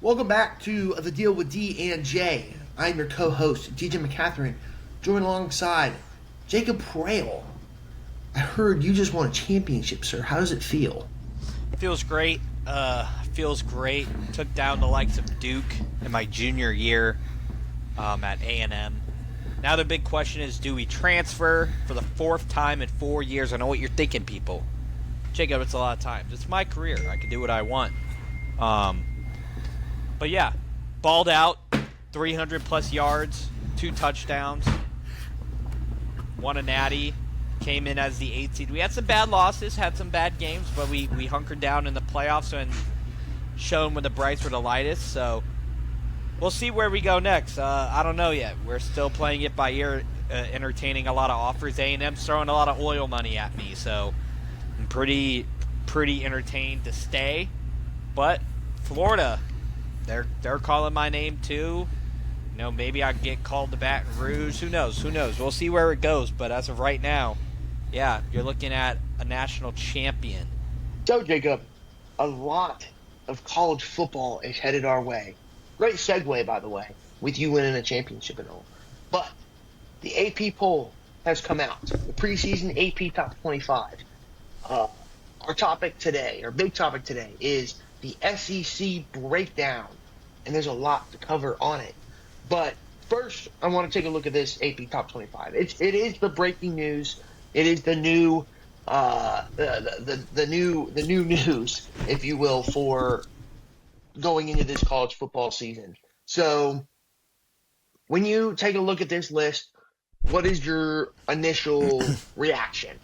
Welcome back to The Deal with D and J. I'm your co-host, DJ McCatherine, joined alongside Jacob Prail. I heard you just won a championship, sir. How does it feel? Feels great. Feels great. Took down the likes of Duke in my junior year at A&M. Now the big question is, do we transfer for the fourth time in 4 years? I know what you're thinking, people. Jacob, it's a lot of times. It's my career. I can do what I want. But yeah, balled out, 300-plus yards, 2 touchdowns, won a natty, came in as the 8th seed. We had some bad losses, had some bad games, but we hunkered down in the playoffs and shown when the brights were the lightest. So we'll see where we go next. I don't know yet. We're still playing it by ear, entertaining a lot of offers. A&M's throwing a lot of oil money at me, so I'm pretty entertained to stay. But Florida, they're calling my name too. You know, maybe I get called to Baton Rouge. Who knows? We'll see where it goes. But as of right now, yeah, you're looking at a national champion. So, Jacob, a lot of college football is headed our way. Great segue, by the way, with you winning a championship and all. But the AP poll has come out. The preseason AP Top 25. Our big topic today, is the SEC breakdown. And there's a lot to cover on it. But first, I want to take a look at this AP Top 25. It is the breaking news. It is the new the new news, if you will, for going into this college football season. So, when you take a look at this list, what is your initial reaction?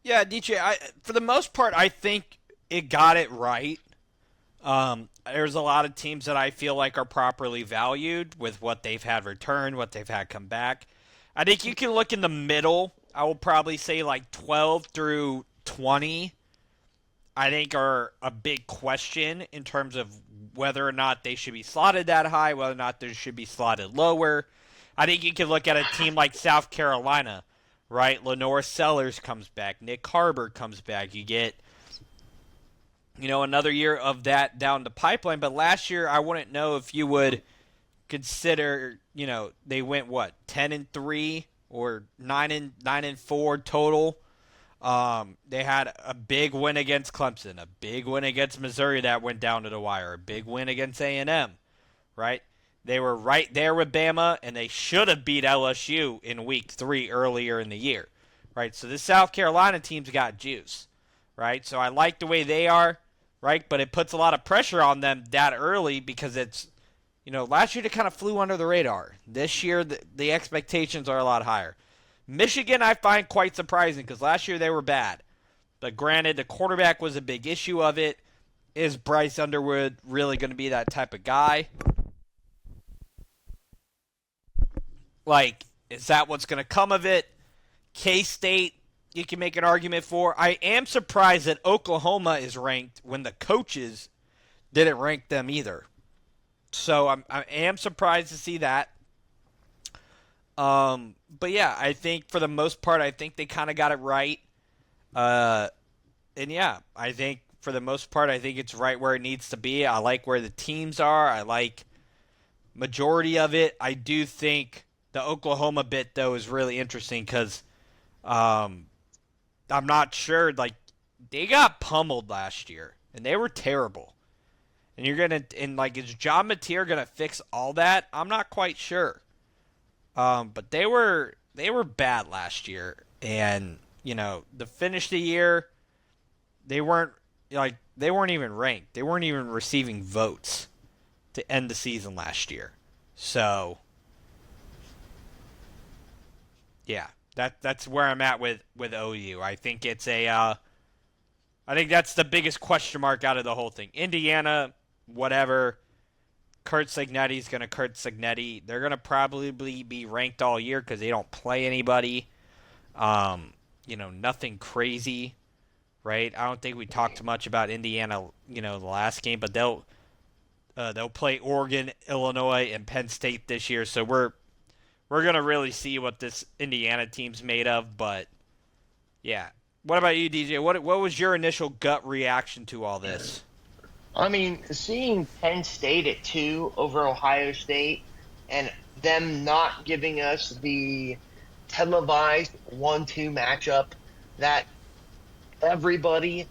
Yeah, DJ, for the most part, I think it got it right. There's a lot of teams that I feel like are properly valued with what they've had returned, what they've had come back. I think you can look in the middle. I will probably say like 12 through 20, I think are a big question in terms of whether or not they should be slotted that high, whether or not they should be slotted lower. I think you can look at a team like South Carolina, right? Lenore Sellers comes back. Nick Harbor comes back. You get, another year of that down the pipeline. But last year, I wouldn't know if you would consider, they went, 10-3 or 9-4 total. They had a big win against Clemson, a big win against Missouri that went down to the wire, a big win against A&M, right? They were right there with Bama, and they should have beat LSU in week 3 earlier in the year, right? So this South Carolina team's got juice, right? So I like the way they are, right? But it puts a lot of pressure on them that early because it's, last year they kind of flew under the radar. This year the expectations are a lot higher. Michigan I find quite surprising because last year they were bad. But granted, the quarterback was a big issue of it. Is Bryce Underwood really going to be that type of guy? Is that what's going to come of it? K-State, you can make an argument for. I am surprised that Oklahoma is ranked when the coaches didn't rank them either. So I am surprised to see that. But yeah, I think for the most part, I think they kind of got it right. And yeah, I think for the most part, I think it's right where it needs to be. I like where the teams are. I like majority of it. I do think the Oklahoma bit, though, is really interesting because I'm not sure. They got pummeled last year, and they were terrible. And is John Mateer going to fix all that? I'm not quite sure. But they were bad last year, and to finish the year, they weren't even ranked. They weren't even receiving votes to end the season last year. So yeah, that's where I'm at with OU. I think it's I think that's the biggest question mark out of the whole thing. Indiana, whatever. Curt Cignetti's going to Curt Cignetti. They're going to probably be ranked all year because they don't play anybody. Nothing crazy, right? I don't think we talked much about Indiana, the last game, but they'll play Oregon, Illinois, and Penn State this year. So we're going to really see what this Indiana team's made of. But yeah, what about you, DJ? What was your initial gut reaction to all this? I mean, seeing Penn State at 2 over Ohio State and them not giving us the televised 1-2 matchup that everybody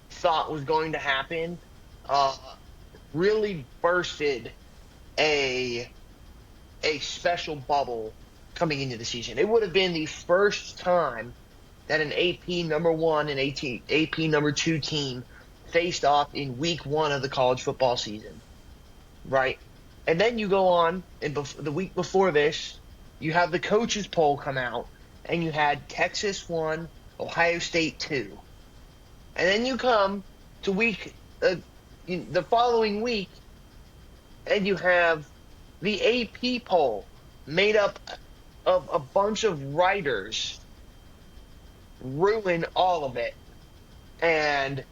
thought was going to happen uh, really bursted a a special bubble coming into the season. It would have been the first time that an AP number one and AP number two team faced off in week one of the college football season, right? And then you go on, and the week before this, you have the coaches poll come out, and you had Texas 1, Ohio State 2. And then you come to the following week, and you have the AP poll made up of a bunch of writers ruin all of it. And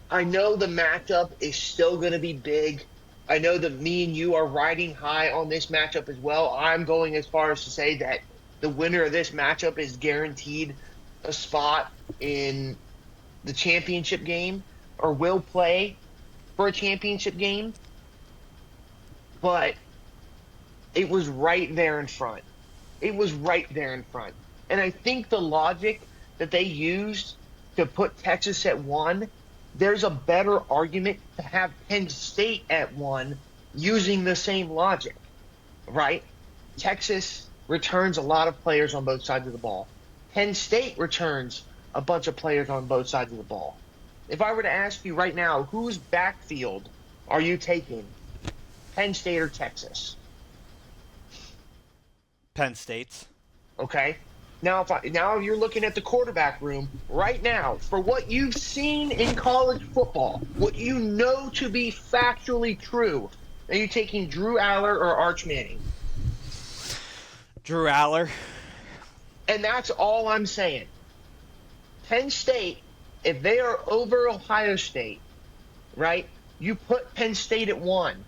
I know the matchup is still going to be big. I know that me and you are riding high on this matchup as well. I'm going as far as to say that the winner of this matchup is guaranteed a spot in the championship game or will play for a championship game. But it was right there in front. It was right there in front. And I think the logic that they used to put Texas at 1, there's a better argument to have Penn State at 1 using the same logic, right? Texas returns a lot of players on both sides of the ball. Penn State returns a bunch of players on both sides of the ball. If I were to ask you right now, whose backfield are you taking, Penn State or Texas? Penn State's. Okay. Now, now you're looking at the quarterback room right now for what you've seen in college football, what you know to be factually true. Are you taking Drew Aller or Arch Manning? Drew Aller. And that's all I'm saying. Penn State, if they are over Ohio State, right, you put Penn State at 1.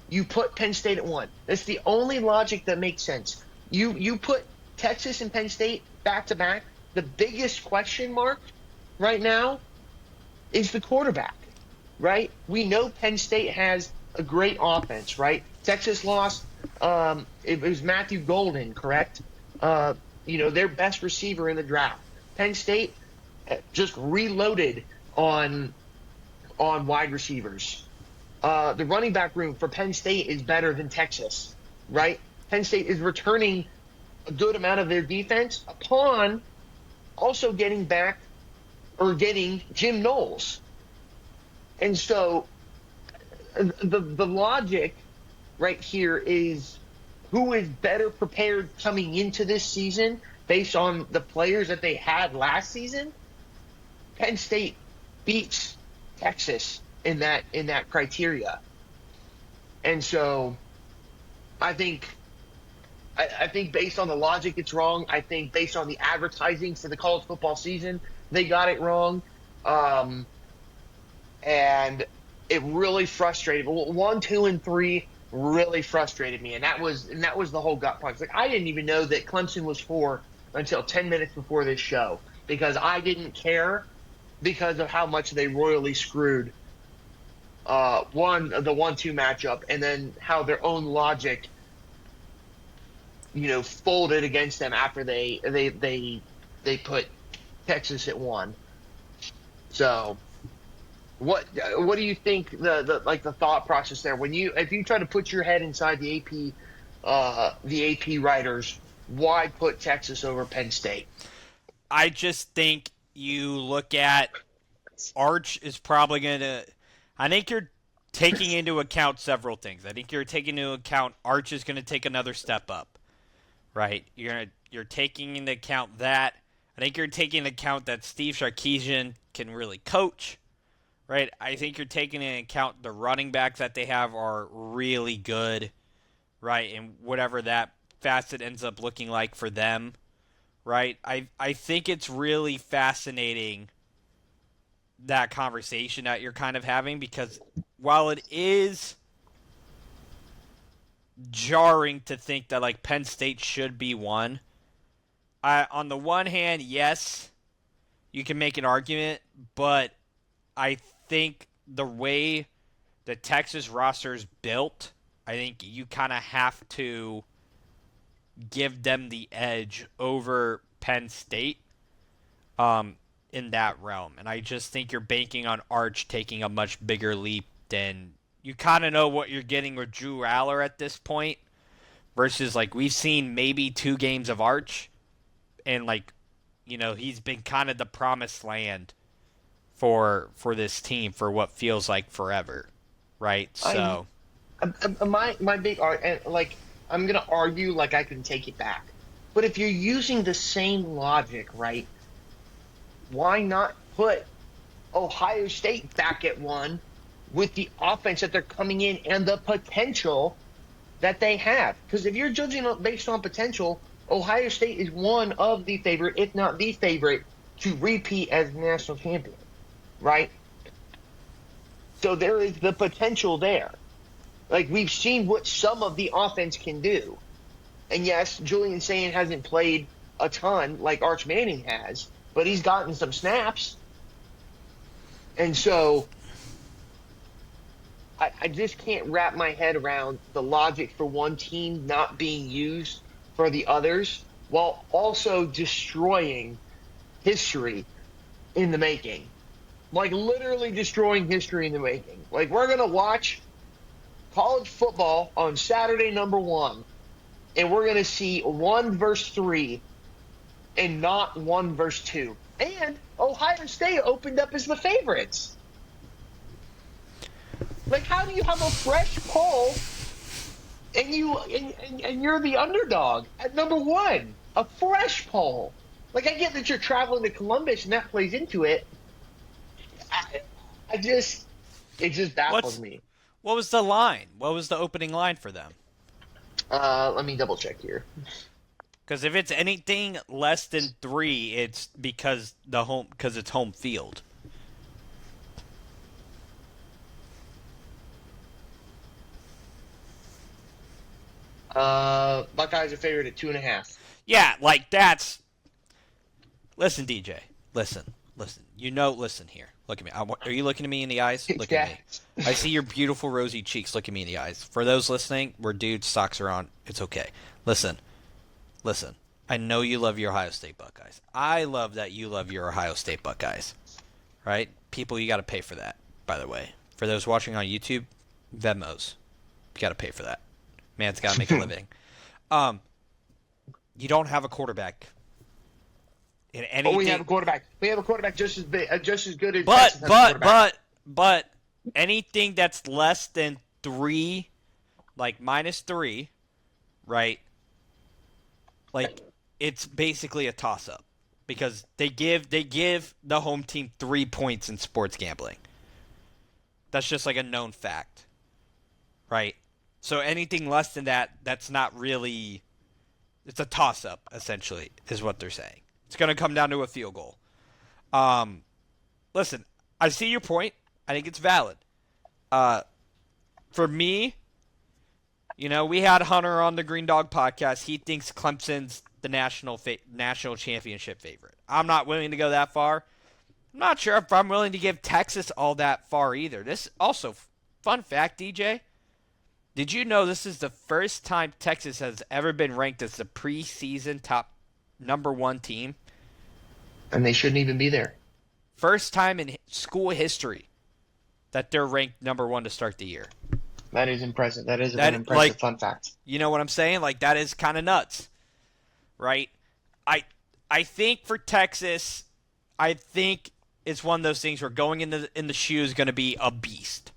You put Penn State at 1. That's the only logic that makes sense. You put Texas and Penn State back to back. The biggest question mark right now is the quarterback, right? We know Penn State has a great offense, right? Texas lost. It was Matthew Golden, correct? Their best receiver in the draft. Penn State just reloaded on wide receivers. The running back room for Penn State is better than Texas, right? Penn State is returning a good amount of their defense upon also getting Jim Knowles. And so the logic right here is who is better prepared coming into this season based on the players that they had last season. Penn State beats Texas in that criteria. And so I think based on the logic, it's wrong. I think based on the advertising for the college football season, they got it wrong. And it really frustrated me. 1, 2, and 3 really frustrated me. And that was the whole gut punch. Like, I didn't even know that Clemson was 4 until 10 minutes before this show because I didn't care because of how much they royally screwed the 1-2 matchup, and then how their own logic, folded against them after they put Texas at 1. So, what do you think the thought process there if you try to put your head inside the AP writers, why put Texas over Penn State? I just think you look at Arch is probably going to. I think you're taking into account several things. I think you're taking into account Arch is going to take another step up, right? You're taking into account that. I think you're taking into account that Steve Sarkisian can really coach, right? I think you're taking into account the running backs that they have are really good, right? And whatever that facet ends up looking like for them, right? I think it's really fascinating, that conversation that you're kind of having, because while it is jarring to think that like Penn State should be 1, on the one hand, yes, you can make an argument, but I think the way the Texas roster is built, I think you kind of have to give them the edge over Penn State in that realm. And I just think you're banking on Arch taking a much bigger leap than you kind of know what you're getting with Drew Aller at this point versus like we've seen maybe 2 games of Arch and like he's been kind of the promised land for this team for what feels like forever, right? So my big like I'm gonna argue like I can take it back, but if you're using the same logic, right? Why not put Ohio State back at 1 with the offense that they're coming in and the potential that they have? Because if you're judging based on potential, Ohio State is one of the favorite, if not the favorite, to repeat as national champion, right? So there is the potential there. Like, we've seen what some of the offense can do. And yes, Julian Sayin hasn't played a ton like Arch Manning has, but he's gotten some snaps. And so I just can't wrap my head around the logic for one team not being used for the others while also destroying history in the making. Like, literally destroying history in the making. Like, we're going to watch college football on Saturday, number 1, and we're going to see 1 versus 3 and not 1 versus 2. And Ohio State opened up as the favorites. Like, how do you have a fresh poll and you're the underdog at number 1? A fresh poll. Like, I get that you're traveling to Columbus and that plays into it. It just baffles me. What was the line? What was the opening line for them? Let me double check here. Because if it's anything less than 3, it's because it's home field. Buckeyes are favored at 2.5. Yeah, like that's. Listen, DJ. Listen. Listen here. Look at me. Are you looking at me in the eyes? Look at me. I see your beautiful rosy cheeks. Look at me in the eyes. For those listening, where dudes' socks are on, it's okay. Listen. I know you love your Ohio State Buckeyes. I love that you love your Ohio State Buckeyes. Right? People, you got to pay for that, by the way. For those watching on YouTube, Venmos. You got to pay for that. Man's got to make a living. You don't have a quarterback. In anything, we have a quarterback. We have a quarterback just as good as. But anything that's less than 3, like -3, right? Like, it's basically a toss-up because they give the home team 3 points in sports gambling. That's just like a known fact, right? So anything less than that, that's not really. It's a toss-up, essentially, is what they're saying. It's going to come down to a field goal. Listen, I see your point. I think it's valid. For me, we had Hunter on the Green Dog podcast. He thinks Clemson's the national championship favorite. I'm not willing to go that far. I'm not sure if I'm willing to give Texas all that far either. This also, fun fact, DJ, did you know this is the first time Texas has ever been ranked as the preseason top number 1 team? And they shouldn't even be there. First time in school history that they're ranked number 1 to start the year. That is impressive. That is an impressive fun fact. You know what I'm saying? Like, that is kind of nuts, right? I think for Texas, I think it's one of those things where going in the shoe is going to be a beast,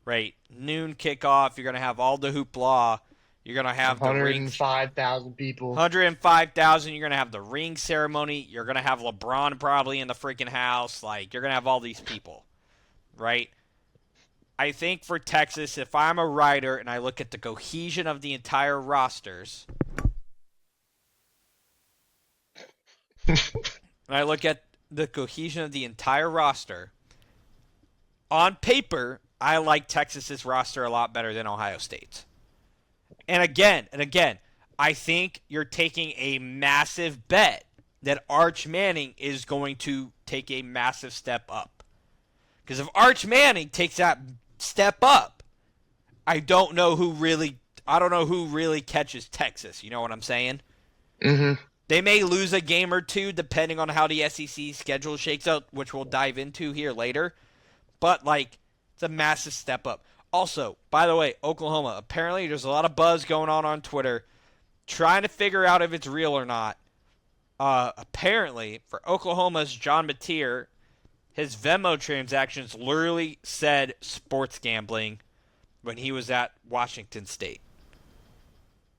right? Noon kickoff, you're going to have all the hoopla. You're going to have 105,000 people. 105,000. You're going to have the ring ceremony. You're going to have LeBron probably in the freaking house. Like, you're going to have all these people, right? I think for Texas, if I'm a writer and I look at the cohesion of the entire rosters, and I look at the cohesion of the entire roster, on paper, I like Texas's roster a lot better than Ohio State's. And again, I think you're taking a massive bet that Arch Manning is going to take a massive step up. Because if Arch Manning takes that step up, I don't know who really catches Texas. You know what I'm saying? Mm-hmm. They may lose a game or two depending on how the SEC schedule shakes out, which we'll dive into here later. But, like, it's a massive step up. Also, by the way, Oklahoma, apparently there's a lot of buzz going on Twitter trying to figure out if it's real or not. Apparently, for Oklahoma's John Mateer, his Venmo transactions literally said sports gambling when he was at Washington State.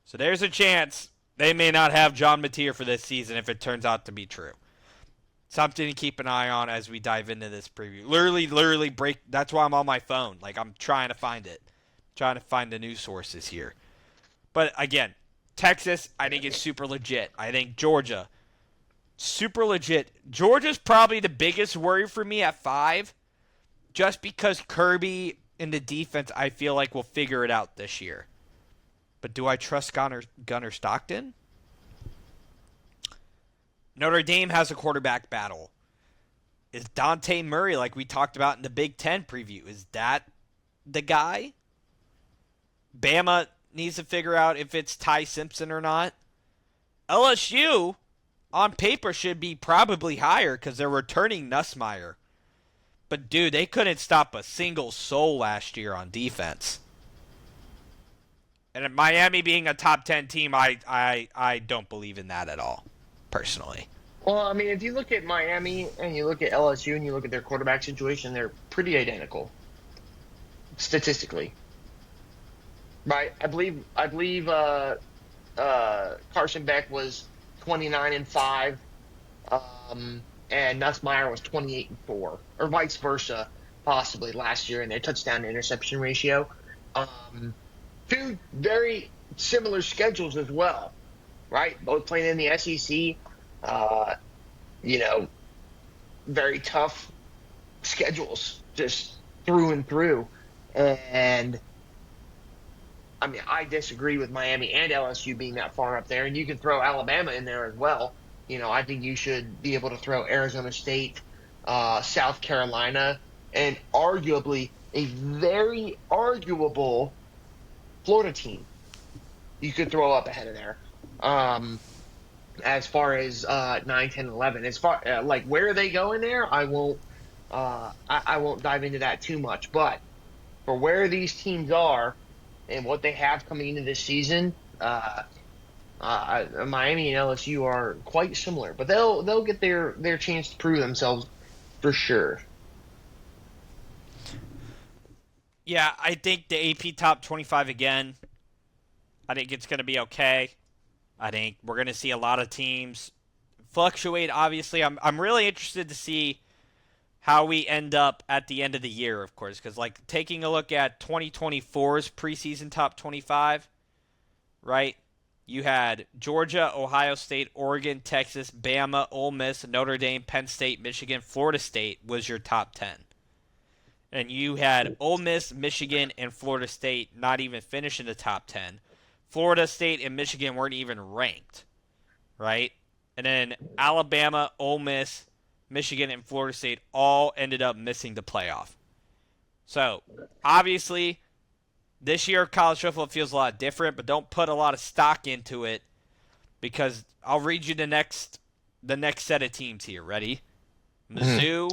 So there's a chance they may not have John Mateer for this season if it turns out to be true. Something to keep an eye on as we dive into this preview. Literally break. That's why I'm on my phone. Like, I'm trying to find it. Trying to find the news sources here. But again, Texas, I think is super legit. I think Georgia, super legit. Georgia's probably the biggest worry for me at 5. Just because Kirby in the defense, I feel like will figure it out this year. But do I trust Gunnar Stockton? Notre Dame has a quarterback battle. Is Dante Murray, like we talked about in the Big Ten preview, is that the guy? Bama needs to figure out if it's Ty Simpson or not. LSU, on paper, should be probably higher because they're returning Nussmeier. But, dude, they couldn't stop a single soul last year on defense. And Miami being a top 10 team, I don't believe in that at all, personally. Well, I mean, if you look at Miami and you look at LSU and you look at their quarterback situation, they're pretty identical, statistically. Right? I believe Carson Beck was 29-5, and Nussmeier was 28-4, or vice versa, possibly last year in their touchdown to interception ratio. Two very similar schedules as well, right? Both playing in the SEC. Very tough schedules, just through and through. And I mean, I disagree with Miami and LSU being that far up there, and you can throw Alabama in there as well. I think you should be able to throw Arizona State, South Carolina, and arguably a very arguable Florida team you could throw up ahead of there. As far as 9, 10, 11, as far like where are they going there, I won't dive into that too much. But for where these teams are and what they have coming into this season, Miami and LSU are quite similar. But they'll get their chance to prove themselves for sure. Yeah, I think the AP top 25 again. I think it's going to be okay. I think we're going to see a lot of teams fluctuate. Obviously, I'm really interested to see how we end up at the end of the year, of course, because like taking a look at 2024's preseason top 25, right? You had Georgia, Ohio State, Oregon, Texas, Bama, Ole Miss, Notre Dame, Penn State, Michigan, Florida State was your top 10. And you had Ole Miss, Michigan, and Florida State not even finish in the top 10. Florida State and Michigan weren't even ranked, right? And then Alabama, Ole Miss, Michigan, and Florida State all ended up missing the playoff. So, obviously, this year college football feels a lot different, but don't put a lot of stock into it because I'll read you the next set of teams here. Ready? Mizzou,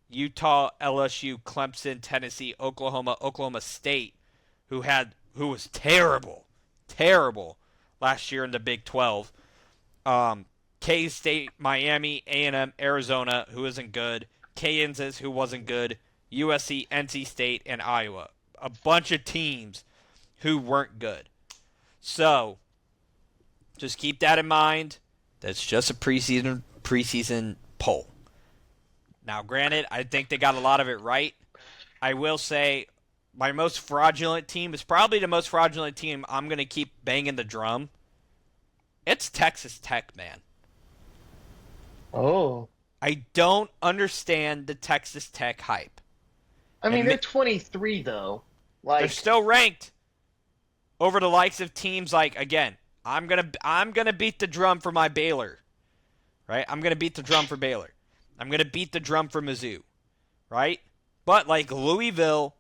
Utah, LSU, Clemson, Tennessee, Oklahoma State, who was terrible last year in the Big 12. K-State, Miami, A&M, Arizona, who isn't good. Kansas, who wasn't good. USC, NC State, and Iowa. A bunch of teams who weren't good. So, just keep that in mind. That's just a preseason poll. Now, granted, I think they got a lot of it right. I will say my most fraudulent team is probably the most fraudulent team I'm going to keep banging the drum. It's Texas Tech, man. Oh. I don't understand the Texas Tech hype. I mean, they're 23, though. They're still ranked over the likes of teams like, again, I'm gonna beat the drum for my Baylor. Right? I'm going to beat the drum for Baylor. I'm going to beat the drum for Mizzou. Right? But like Louisville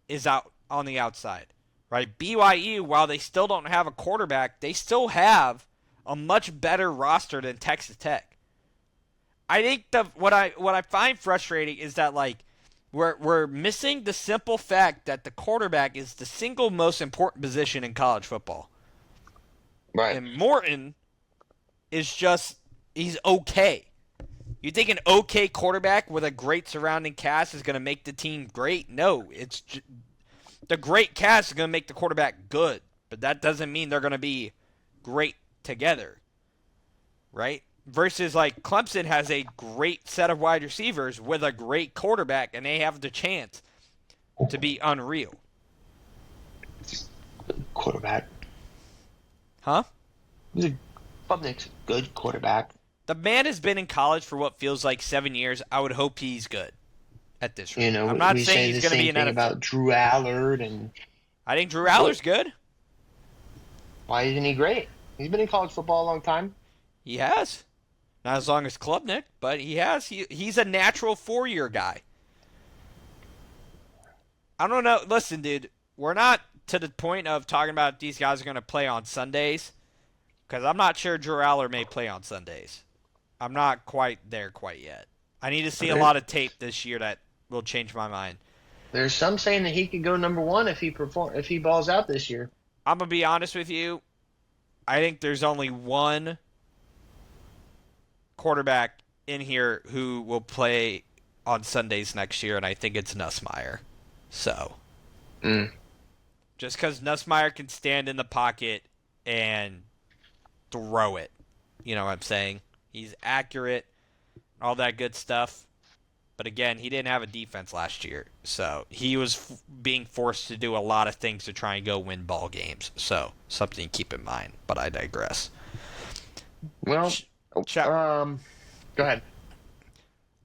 is out on the outside, right? BYU, while they still don't have a quarterback, they still have a much better roster than Texas Tech. I think what I find frustrating is that like we're missing the simple fact that the quarterback is the single most important position in college football. Right. And Morton is just he's okay. You think an okay quarterback with a great surrounding cast is going to make the team great? No, the great cast is going to make the quarterback good, but that doesn't mean they're going to be great together, right? Versus like Clemson has a great set of wide receivers with a great quarterback, and they have the chance to be unreal. Quarterback. Huh? Klubnik's a good quarterback. The man has been in college for what feels like 7 years. I would hope he's good at this rate. I'm not saying he's going to be an NFL. About Drew Allard and I think Drew Allard's good. Why isn't he great? He's been in college football a long time. He has. Not as long as Klubnik, but he has. He's a natural 4-year guy. I don't know. Listen, dude, we're not to the point of talking about these guys are going to play on Sundays because I'm not sure Drew Allard may play on Sundays. I'm not quite there quite yet. I need to see a lot of tape this year that will change my mind. There's some saying that he could go number one if he balls out this year. I'm going to be honest with you. I think there's only one quarterback in here who will play on Sundays next year, and I think it's Nussmeier. So, just because Nussmeier can stand in the pocket and throw it. You know what I'm saying? He's accurate, all that good stuff. But again, he didn't have a defense last year, so he was being forced to do a lot of things to try and go win ball games. So, something to keep in mind, but I digress. Well, go ahead.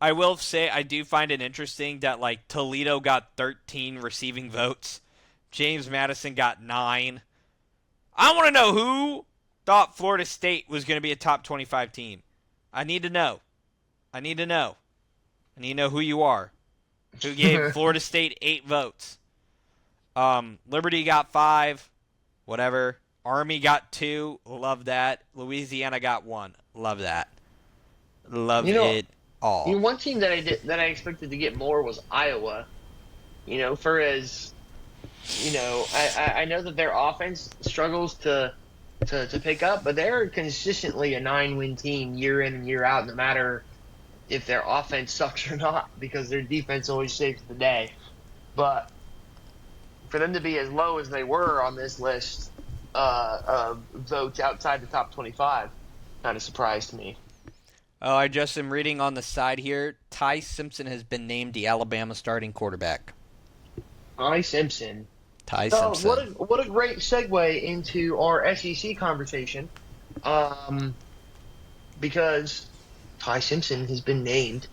I will say I do find it interesting that like Toledo got 13 receiving votes. James Madison got 9. I want to know who thought Florida State was going to be a top 25 team. I need to know. I need to know who you are. Who gave Florida State 8 votes. Liberty got 5. Whatever. Army got 2. Love that. Louisiana got 1. Love that. Love it all. One team that I expected to get more was Iowa. I know that their offense struggles to pick up, but they're consistently a 9-win team year in and year out, no matter if their offense sucks or not, because their defense always saves the day. But for them to be as low as they were on this list of votes outside the top 25, kind of surprised me. Oh, I just am reading on the side here. Ty Simpson has been named the Alabama starting quarterback. Ty Simpson. What a great segue into our SEC conversation, because Ty Simpson has been named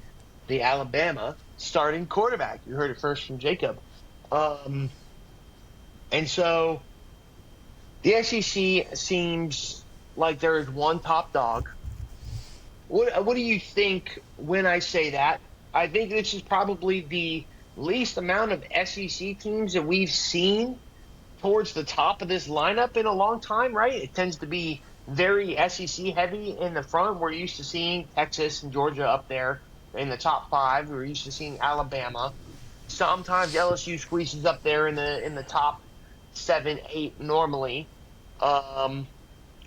the Alabama starting quarterback. You heard it first from Jacob. And so the SEC seems like there is one top dog. What do you think when I say that? I think this is probably the least amount of SEC teams that we've seen towards the top of this lineup in a long time, right? It tends to be very SEC heavy in the front. We're used to seeing Texas and Georgia up there in the top 5. We're used to seeing Alabama. Sometimes LSU squeezes up there in the top 7, 8 normally. And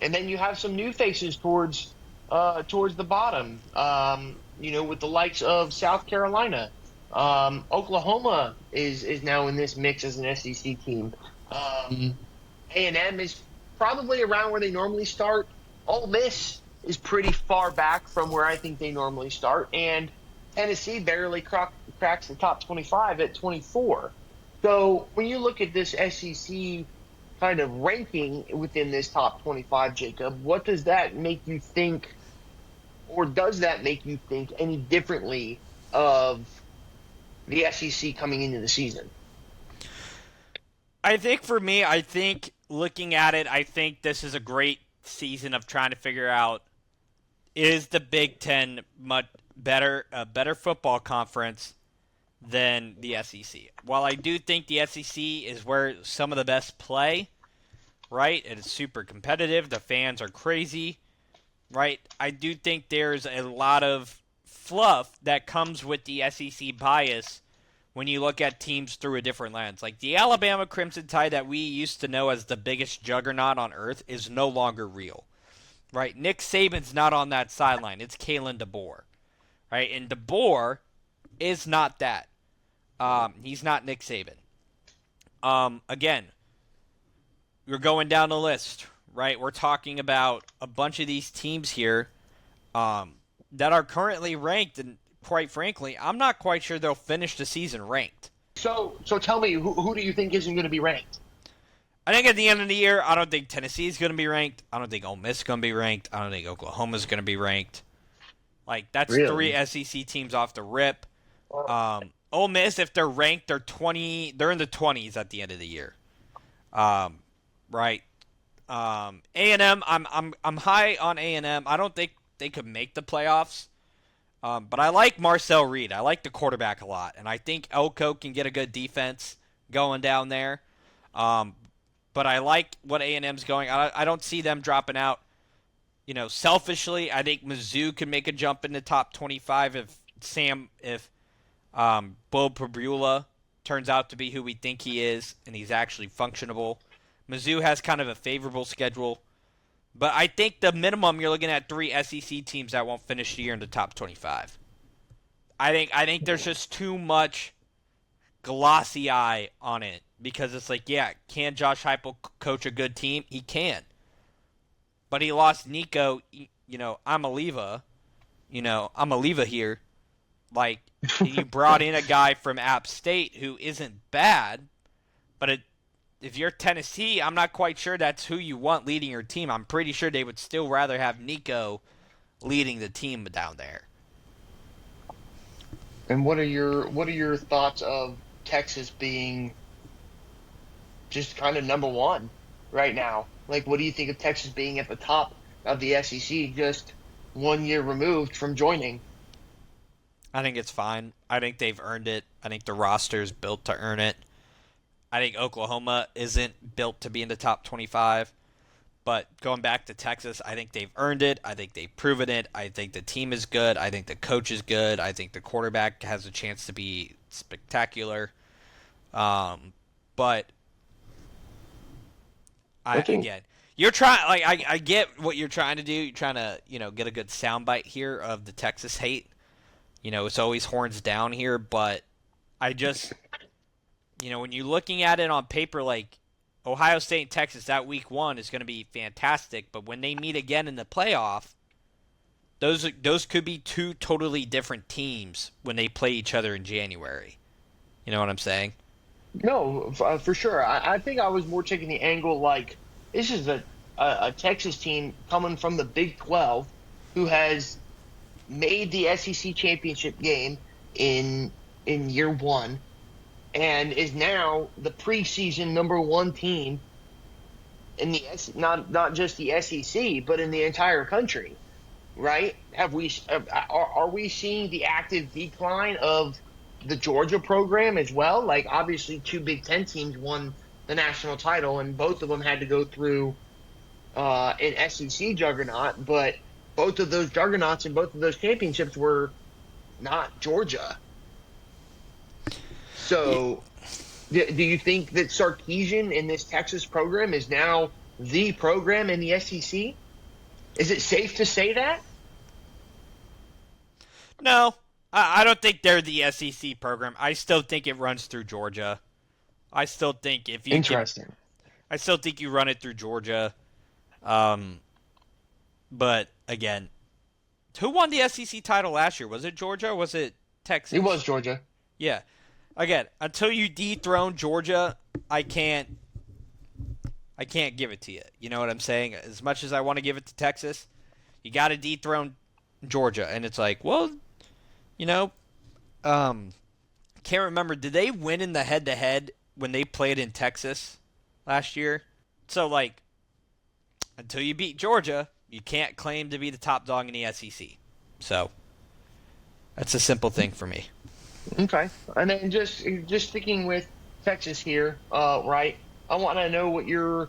then you have some new faces towards the bottom, with the likes of South Carolina. Oklahoma is now in this mix as an SEC team. A&M is probably around where they normally start. Ole Miss is pretty far back from where I think they normally start. And Tennessee barely cracks the top 25 at 24. So when you look at this SEC kind of ranking within this top 25, Jacob, what does that make you think, or does that make you think any differently of the SEC coming into the season? I think for me, looking at it, I think this is a great season of trying to figure out, is the Big Ten much better, a better football conference than the SEC. While I do think the SEC is where some of the best play, right? It is super competitive. The fans are crazy, right? I do think there's a lot of fluff that comes with the SEC bias when you look at teams through a different lens. Like the Alabama Crimson Tide that we used to know as the biggest juggernaut on earth is no longer real, right? Nick Saban's not on that sideline. It's Kalen DeBoer, right? And DeBoer is not that. He's not Nick Saban. Again, we're going down the list, right? We're talking about a bunch of these teams here that are currently ranked, and quite frankly, I'm not quite sure they'll finish the season ranked. So tell me, who do you think isn't going to be ranked? I think at the end of the year, I don't think Tennessee is going to be ranked. I don't think Ole Miss is going to be ranked. I don't think Oklahoma is going to be ranked. Like, that's Really? three SEC teams off the rip. Ole Miss, if they're ranked, they're in the 20s at the end of the year. Right. A&M, I'm high on A&M. I don't think they could make the playoffs. But I like Marcel Reed. I like the quarterback a lot, and I think Elko can get a good defense going down there. But I like what A&M's going. I don't see them dropping out. You know, selfishly, I think Mizzou could make a jump in the top 25 if Bo Prabula turns out to be who we think he is, and he's actually functionable. Mizzou has kind of a favorable schedule. But I think the minimum you're looking at 3 SEC teams that won't finish the year in the top 25. I think there's just too much glossy eye on it because it's like, yeah, can Josh Heupel coach a good team? He can. But he lost Nico, I'm a Leva here. Like, you brought in a guy from App State who isn't bad, but if you're Tennessee, I'm not quite sure that's who you want leading your team. I'm pretty sure they would still rather have Nico leading the team down there. And what are your thoughts of Texas being just kind of number one right now? Like, what do you think of Texas being at the top of the SEC just 1 year removed from joining? I think it's fine. I think they've earned it. I think the roster's built to earn it. I think Oklahoma isn't built to be in the top 25. But going back to Texas, I think they've earned it. I think they've proven it. I think the team is good. I think the coach is good. I think the quarterback has a chance to be spectacular. But again, you're trying. Like I get what you're trying to do. You're trying to get a good soundbite here of the Texas hate. It's always horns down here, but I just when you're looking at it on paper, like Ohio State and Texas, that week 1 is going to be fantastic. But when they meet again in the playoff, those could be 2 totally different teams when they play each other in January. You know what I'm saying? No, for sure. I think I was more taking the angle like this is a Texas team coming from the Big 12 who has made the SEC championship game in year 1 and is now the preseason number 1 team in the not just the SEC but in the entire country, right? Are we seeing the active decline of the Georgia program as well? Like, obviously 2 Big Ten teams won the national title and both of them had to go through an SEC juggernaut, but both of those juggernauts and both of those championships were not Georgia. So, do you think that Sarkisian in this Texas program is now the program in the SEC? Is it safe to say that? No, I don't think they're the SEC program. I still think it runs through Georgia. I still think I still think you run it through Georgia. But again, who won the SEC title last year? Was it Georgia or was it Texas? It was Georgia. Yeah. Again, until you dethrone Georgia, I can't give it to you. You know what I'm saying? As much as I want to give it to Texas, you got to dethrone Georgia, and it's like, well, can't remember. Did they win in the head-to-head when they played in Texas last year? So, like, until you beat Georgia, you can't claim to be the top dog in the SEC. So, that's a simple thing for me. Okay. And then just sticking with Texas here, right? I want to know what your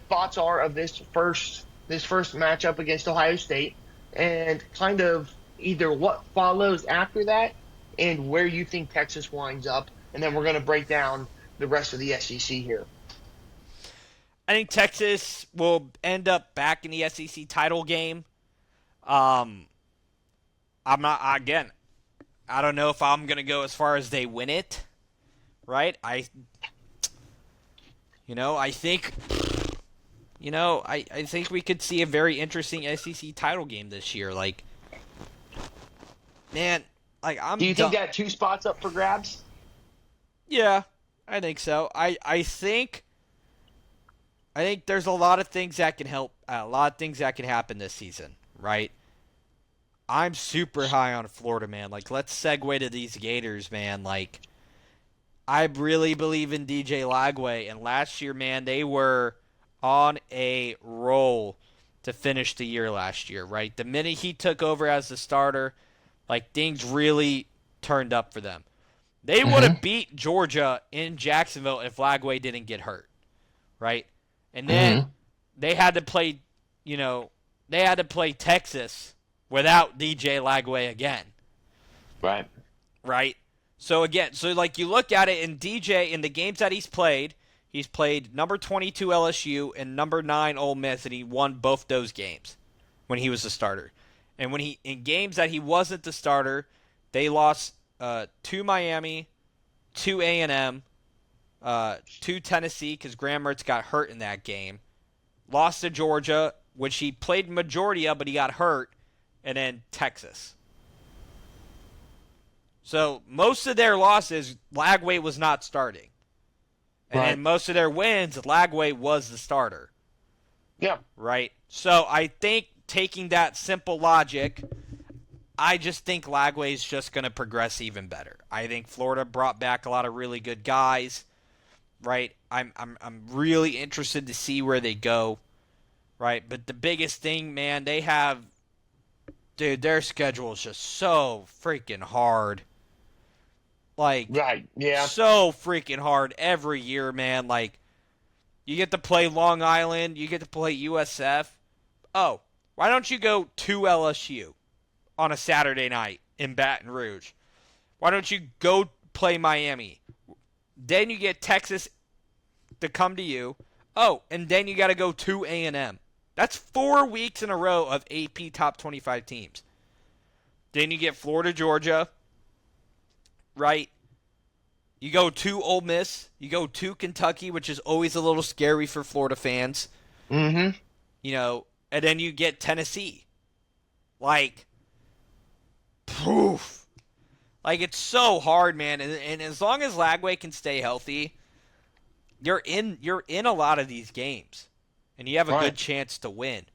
thoughts are of this first matchup against Ohio State, and kind of either what follows after that and where you think Texas winds up, and then we're going to break down the rest of the SEC here. I think Texas will end up back in the SEC title game. Um, I'm not again. I don't know if I'm gonna go as far as they win it. Right? I think, I think we could see a very interesting SEC title game this year. Like, man, like Do I'm you think done. that two spots up for grabs? Yeah, I think so. I think there's a lot of things that can help. A lot of things that can happen this season. Right? I'm super high on Florida, man. Like, let's segue to these Gators, man. Like, I really believe in DJ Lagway, and last year, man, they were on a roll to finish the year last year, right? The minute he took over as the starter, like things really turned up for them. They would Mm-hmm. have beat Georgia in Jacksonville if Lagway didn't get hurt, right? And then Mm-hmm. they had to play, you know, they had to play Texas without DJ Lagway again, Right. right? So again, so like you look at it in DJ in the games that he's played number 22 LSU and number 9 Ole Miss, and he won both those games when he was the starter. And when he in games that he wasn't the starter, they lost to Miami, to A&M, to Tennessee because Graham Mertz got hurt in that game. Lost to Georgia, which he played majority of, but he got hurt, and then Texas. So most of their losses, Lagway was not starting. And Right. then most of their wins, Lagway was the starter, Yeah. right? So I think taking that simple logic, I just think Lagway is just going to progress even better. I think Florida brought back a lot of really good guys, right? I'm really interested to see where they go, right? But the biggest thing, man, they have, dude, their schedule is just so freaking hard. Like, Right. Yeah. so freaking hard every year, man. Like, you get to play Long Island, you get to play USF. Oh, why don't you go to LSU on a Saturday night in Baton Rouge? Why don't you go play Miami? Then you get Texas to come to you. Oh, and then you got to go to A&M. That's 4 weeks in a row of AP top 25 teams. Then you get Florida, Georgia, right? You go to Ole Miss. You go to Kentucky, which is always a little scary for Florida fans. Mm-hmm. And then you get Tennessee. Like, poof. Like, it's so hard, man. And as long as Lagway can stay healthy, you're in a lot of these games, and you have a good Right. chance to win.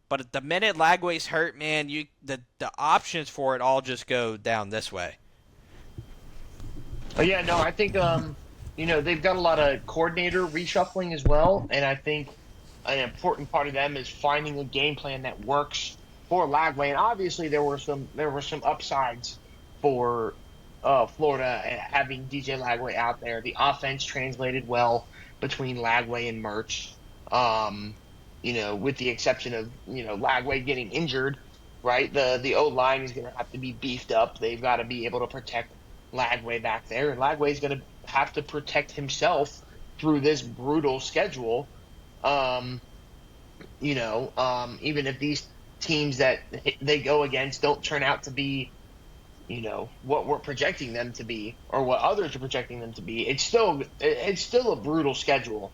But at the minute Lagway's hurt, man, the options for it all just go down this way. Yeah, no, I think they've got a lot of coordinator reshuffling as well, and I think an important part of them is finding a game plan that works for Lagway. And obviously, there were some upsides for Florida and having DJ Lagway out there. The offense translated well between Lagway and Mertz. Um, with the exception of Lagway getting injured, right? The O line is going to have to be beefed up. They've got to be able to protect Lagway back there, and Lagway's going to have to protect himself through this brutal schedule. Um, even if these teams that they go against don't turn out to be, what we're projecting them to be, or what others are projecting them to be, it's still a brutal schedule,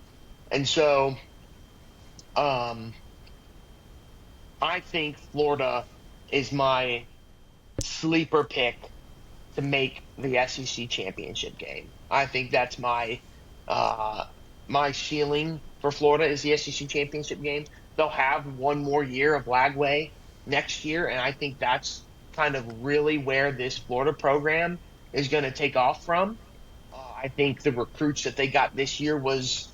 and so um, I think Florida is my sleeper pick to make the SEC championship game. I think that's uh, my ceiling for Florida is the SEC championship game. They'll have one more year of Lagway next year, and I think that's kind of really where this Florida program is going to take off from. I think the recruits that they got this year was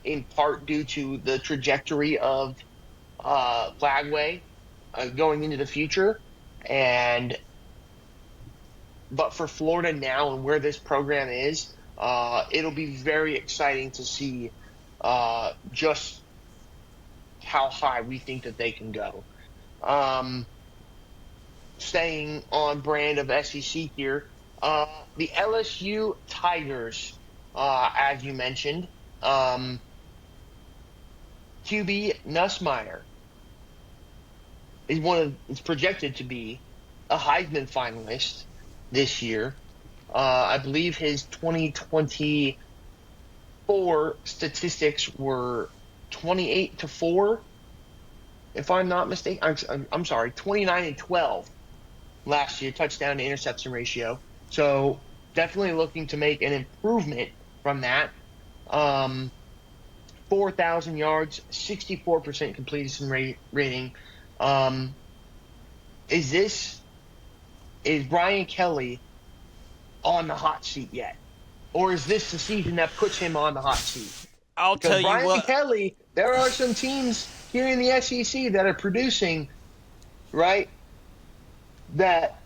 in part due to the trajectory of Lagway going into the future, and But for Florida now and where this program is, it'll be very exciting to see just how high we think that they can go. Um, Staying on brand of SEC here, the LSU Tigers, as you mentioned, QB Nussmeier is projected to be a Heisman finalist this year. I believe his 2024 statistics were 28-4, if I'm not mistaken. I'm sorry, 29-12 last year, touchdown to interception ratio. So definitely looking to make an improvement from that. 4,000 yards, 64% completion rating. Um, is Brian Kelly on the hot seat yet? Or is this the season that puts him on the hot seat? I'll Because tell you Brian what. Kelly, there are some teams here in the SEC that are producing, right, that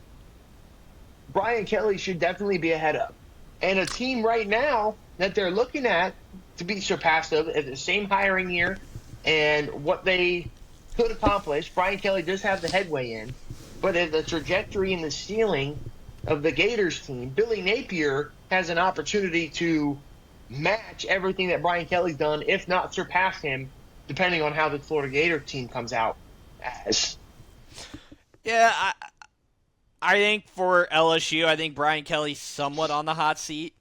Brian Kelly should definitely be ahead of. And a team right now that they're looking at to be surpassed of at the same hiring year and what they could accomplish. Brian Kelly does have the headway in, but at the trajectory and the ceiling of the Gators team, Billy Napier has an opportunity to match everything that Brian Kelly's done, if not surpass him, depending on how the Florida Gator team comes out as. Yeah, I think for LSU, I think Brian Kelly's somewhat on the hot seat.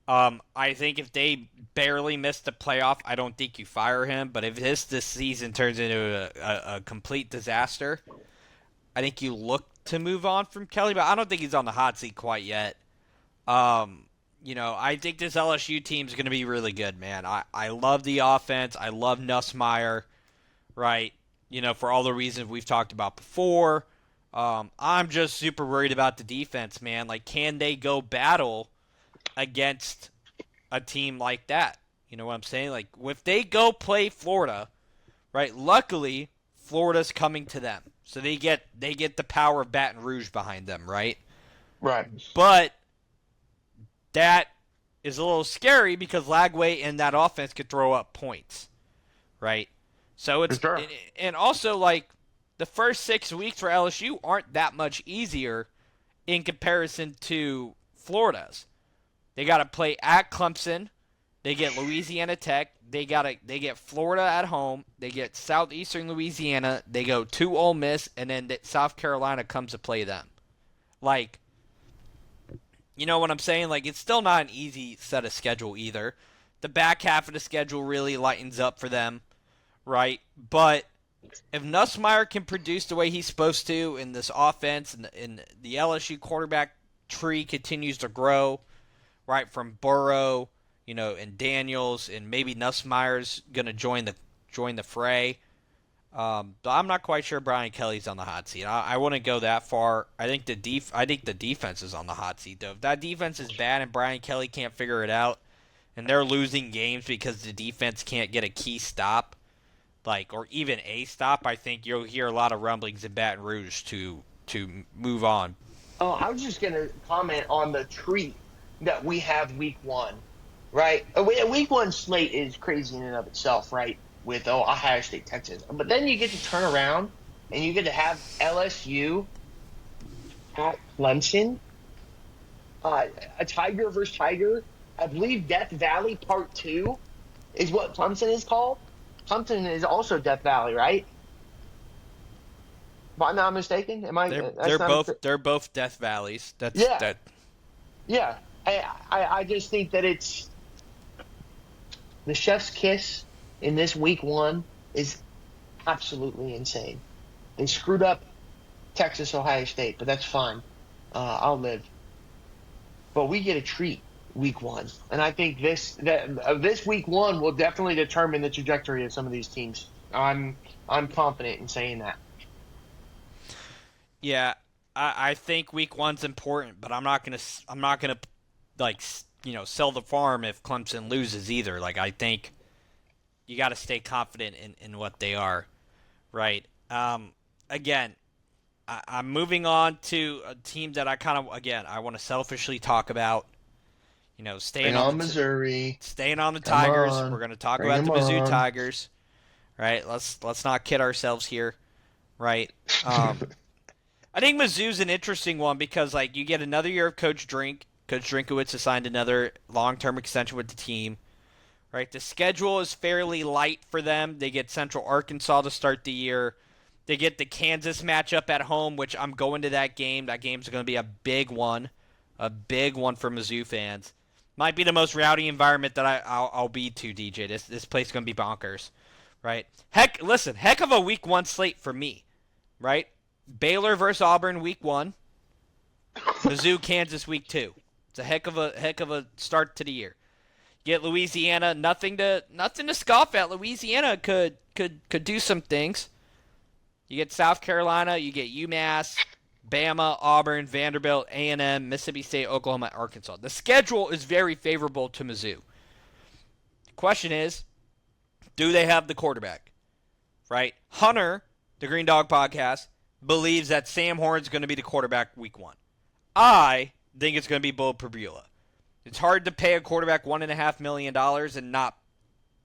I think if they barely miss the playoff, I don't think you fire him. But if this season turns into a complete disaster, I think you look to move on from Kelly. But I don't think he's on the hot seat quite yet. I think this LSU team is going to be really good, man. I love the offense. I love Nussmeier, right? For all the reasons we've talked about before. I'm just super worried about the defense, man. Like, can they go battle against a team like that? You know what I'm saying? Like, if they go play Florida, right? Luckily, Florida's coming to them, so they get the power of Baton Rouge behind them, right? Right. But that is a little scary because Lagway and that offense could throw up points, right? So For it's sure. and also like the first 6 weeks for LSU aren't that much easier in comparison to Florida's. They got to play at Clemson. They get Louisiana Tech. They get Florida at home. They get Southeastern Louisiana. They go to Ole Miss, and then South Carolina comes to play them. Like, you know what I'm saying? Like, it's still not an easy set of schedule either. The back half of the schedule really lightens up for them, right? But if Nussmeier can produce the way he's supposed to in this offense, and the LSU quarterback tree continues to grow, right, from Burrow, and Daniels, and maybe Nussmeier's gonna join the fray. But I'm not quite sure Brian Kelly's on the hot seat. I wouldn't go that far. I think the defense is on the hot seat though. If that defense is bad and Brian Kelly can't figure it out, and they're losing games because the defense can't get a key stop, or even a stop, I think you'll hear a lot of rumblings in Baton Rouge to move on. Oh, I was just going to comment on the treat that we have week one, right? Week one slate is crazy in and of itself, right? With Ohio State, Texas. But then you get to turn around and you get to have LSU at Clemson, a Tiger versus Tiger. I believe Death Valley Part 2 is what Clemson is called. Clemson is also Death Valley, right? If I'm not mistaken. Am I? They're both Death Valleys. That's Yeah. that. Yeah. I just think that it's the chef's kiss in this week one is absolutely insane. They screwed up Texas, Ohio State, but that's fine. I'll live. But we get a treat week one, and I think this week one will definitely determine the trajectory of some of these teams. I'm confident in saying that. Yeah, I think week one's important, but I'm not gonna sell the farm if Clemson loses either. Like, I think you got to stay confident in what they are, right? Again, I'm moving on to a team that I kind of, again, I want to selfishly talk about. You know, Bring on Missouri. staying on the Come Tigers. on. We're going to talk Bring about the them Mizzou on. Tigers, right? Let's not kid ourselves here, right? Um, I think Mizzou's an interesting one because like you get another year of Coach Drink. Coach Drinkowitz has signed another long-term extension with the team. Right, the schedule is fairly light for them. They get Central Arkansas to start the year. They get the Kansas matchup at home, which I'm going to that game. That game's going to be a big one for Mizzou fans. Might be the most rowdy environment that I'll be to, DJ. This place is going to be bonkers, right? Heck of a week 1 slate for me, right? Baylor versus Auburn week 1, Mizzou Kansas week 2. It's a heck of a start to the year. Get Louisiana, nothing to scoff at. Louisiana could do some things. You get South Carolina, you get UMass, Bama, Auburn, Vanderbilt, A&M, Mississippi State, Oklahoma, Arkansas. The schedule is very favorable to Mizzou. The question is, do they have the quarterback? Right? Hunter, the Green Dog Podcast, believes that Sam Horn's going to be the quarterback week 1. I think it's going to be Bo Pribula. It's hard to pay a quarterback $1.5 million and not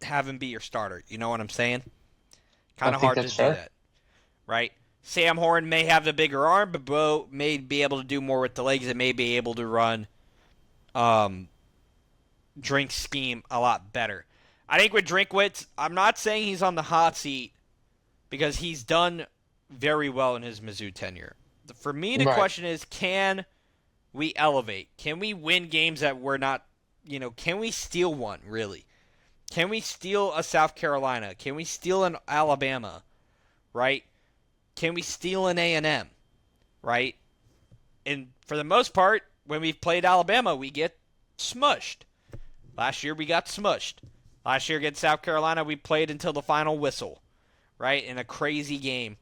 have him be your starter. You know what I'm saying? Kind of hard to do that, right? Sam Horn may have the bigger arm, but Bo may be able to do more with the legs and may be able to run Drink's scheme a lot better. I think with Drinkwitz, I'm not saying he's on the hot seat because he's done very well in his Mizzou tenure. For me, the question is, can we elevate? Can we win games that we're not, can we steal one, really? Can we steal a South Carolina? Can we steal an Alabama, right? Can we steal an A&M, right? And for the most part, when we've played Alabama, we get smushed. Last year, we got smushed. Last year against South Carolina, we played until the final whistle, right, in a crazy game,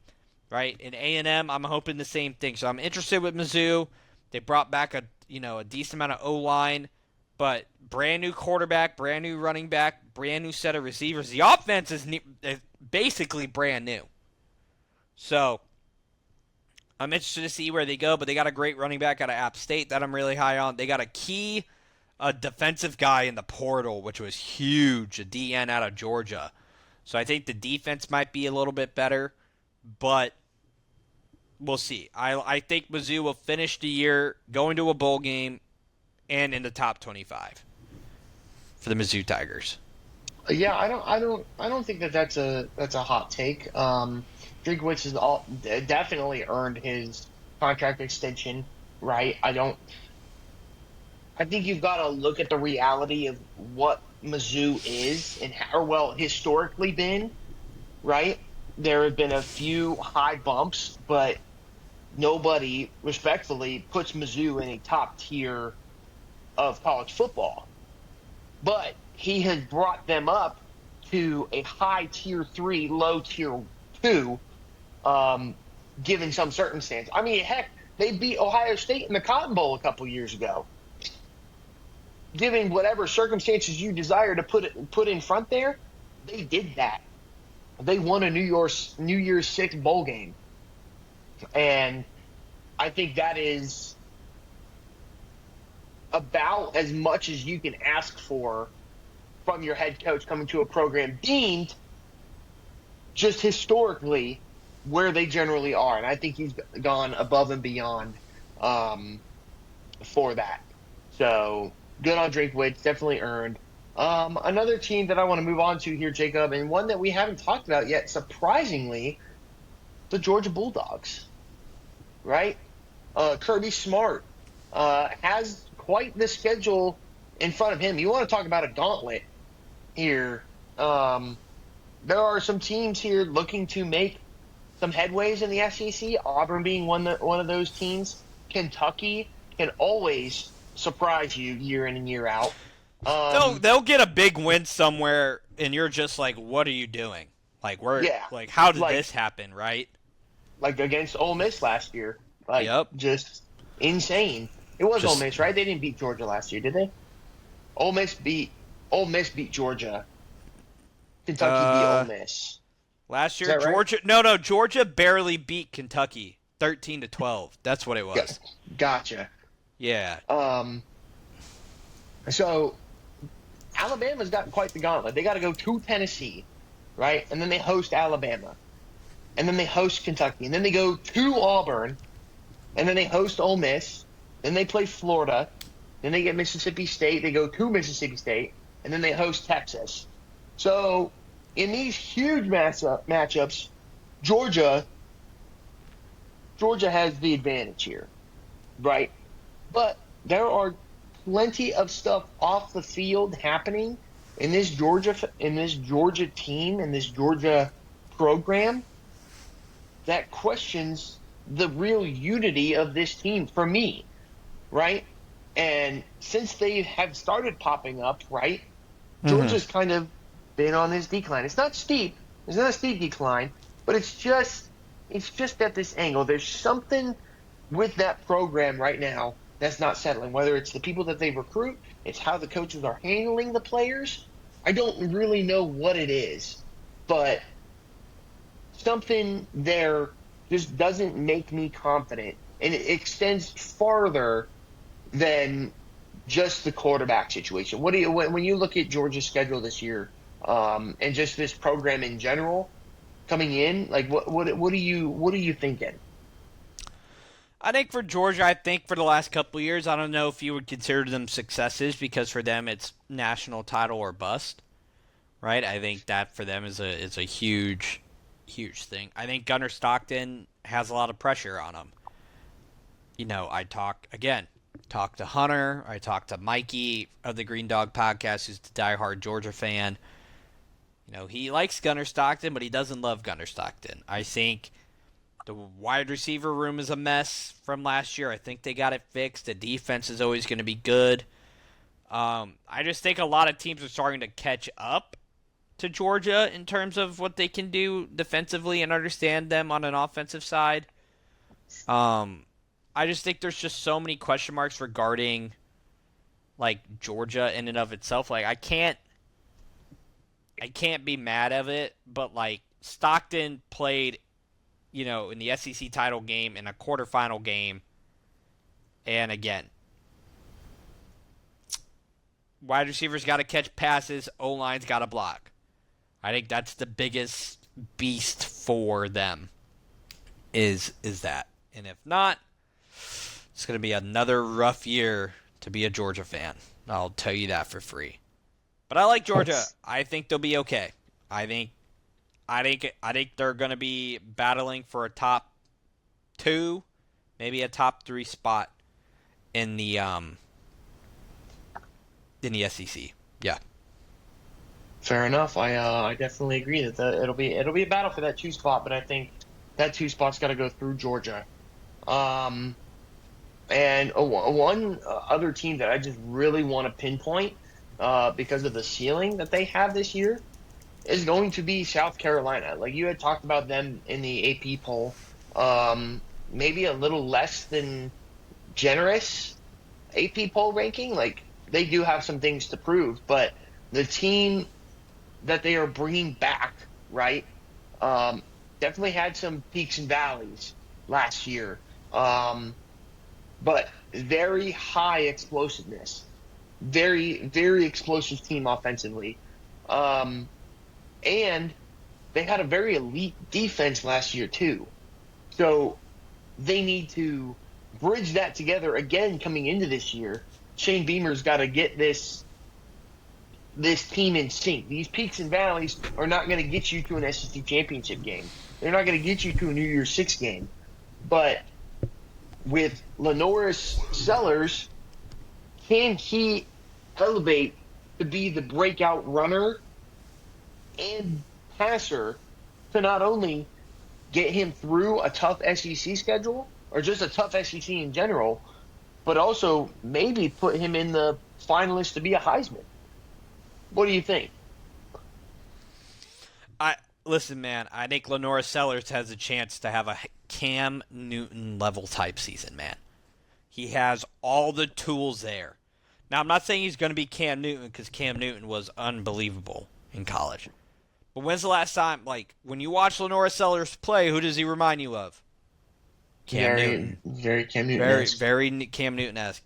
right? In A&M, I'm hoping the same thing. So I'm interested with Mizzou. They brought back a decent amount of O-line, but brand new quarterback, brand new running back, brand new set of receivers. The offense is basically brand new. So I'm interested to see where they go, but they got a great running back out of App State that I'm really high on. They got a defensive guy in the portal, which was huge, a DN out of Georgia. So I think the defense might be a little bit better, but we'll see. I think Mizzou will finish the year going to a bowl game and in the top 25 for the Mizzou Tigers. Yeah, I don't think that's a hot take. Drinkwitz has definitely earned his contract extension, right? I think you've got to look at the reality of what Mizzou is and historically been, right? There have been a few high bumps, but nobody respectfully puts Mizzou in a top tier of college football. But he has brought them up to a high tier 3, low tier 2, given some circumstance. I mean, heck, they beat Ohio State in the Cotton Bowl a couple years ago. Given whatever circumstances you desire to put in front there, they did that. They won a New Year's Six bowl game. And I think that is about as much as you can ask for from your head coach coming to a program deemed just historically where they generally are. And I think he's gone above and beyond for that. So good on Drinkwitz, definitely earned. Another team that I want to move on to here, Jacob, and one that we haven't talked about yet, surprisingly, the Georgia Bulldogs. Right? Kirby Smart has quite the schedule in front of him. You want to talk about a gauntlet here. There are some teams here looking to make some headways in the SEC, Auburn being one of those teams. Kentucky can always surprise you year in and year out. They'll get a big win somewhere, and you're just like, what are you doing? Like, how did this happen, right? Like against Ole Miss last year. Just insane. It was Ole Miss, right? They didn't beat Georgia last year, did they? Ole Miss beat Georgia. Kentucky beat Ole Miss. Last year, Georgia. Right? No, Georgia barely beat Kentucky. 13-12. That's what it was. Gotcha. Yeah. So Alabama's got quite the gauntlet. They got to go to Tennessee, right? And then they host Alabama. And then they host Kentucky. And then they go to Auburn. And then they host Ole Miss. Then they play Florida. Then they get Mississippi State. They go to Mississippi State. And then they host Texas. So in these huge matchups, Georgia has the advantage here, right? But there are plenty of stuff off the field happening in this Georgia team, in this Georgia program, that questions the real unity of this team for me, right? And since they have started popping up, right, Georgia's kind of been on this decline. It's not steep. It's not a steep decline, but it's just at this angle. There's something with that program right now that's not settling, whether it's the people that they recruit, it's how the coaches are handling the players. I don't really know what it is, but something there just doesn't make me confident, and it extends farther than just the quarterback situation. When you look at Georgia's schedule this year, and just this program in general coming in, like what are you thinking? I think for Georgia, I think for the last couple of years, I don't know if you would consider them successes, because for them it's national title or bust, right? I think that for them is a huge thing. I think Gunnar Stockton has a lot of pressure on him. You know, I talk to Hunter, I talk to Mikey of the Green Dog Podcast, who's the diehard Georgia fan. You know, he likes Gunnar Stockton, but he doesn't love Gunnar Stockton. I think the wide receiver room is a mess from last year. I think they got it fixed. The defense is always going to be good. I just think a lot of teams are starting to catch up to Georgia in terms of what they can do defensively and understand them on an offensive side. I just think there's just so many question marks regarding, like, Georgia in and of itself. Like, I can't be mad at it, but, like, Stockton played, you know, in the SEC title game, in a quarterfinal game, and again, wide receivers got to catch passes, O-line's got to block. I think that's the biggest beast for them, is that. And if not, it's going to be another rough year to be a Georgia fan. I'll tell you that for free. But I like Georgia. I think they'll be okay. I think they're going to be battling for a top 2, maybe a top 3 spot in the SEC. Yeah. Fair enough. I definitely agree that it'll be a battle for that 2 spot, but I think that 2 spot's got to go through Georgia. And one other team that I just really want to pinpoint because of the ceiling that they have this year is going to be South Carolina. Like you had talked about them in the AP poll, maybe a little less than generous AP poll ranking. Like they do have some things to prove, but the team that they are bringing back, right, definitely had some peaks and valleys last year. But very high explosiveness, very, very explosive team offensively. And they had a very elite defense last year too. So they need to bridge that together again coming into this year. Shane Beamer's got to get this team in sync. These peaks and valleys are not going to get you to an SEC championship game. They're not going to get you to a New Year's Six game. But with LaNorris Sellers, can he elevate to be the breakout runner and passer to not only get him through a tough SEC schedule or just a tough SEC in general, but also maybe put him in the finalists to be a Heisman? What do you think? Listen, man, I think LaNorris Sellers has a chance to have a Cam Newton level type season, man. He has all the tools there. Now, I'm not saying he's going to be Cam Newton because Cam Newton was unbelievable in college. But when's the last time, like, when you watch LaNorris Sellers play, who does he remind you of? Cam Newton. Very Cam Newton Very, esque. very Cam Newton-esque.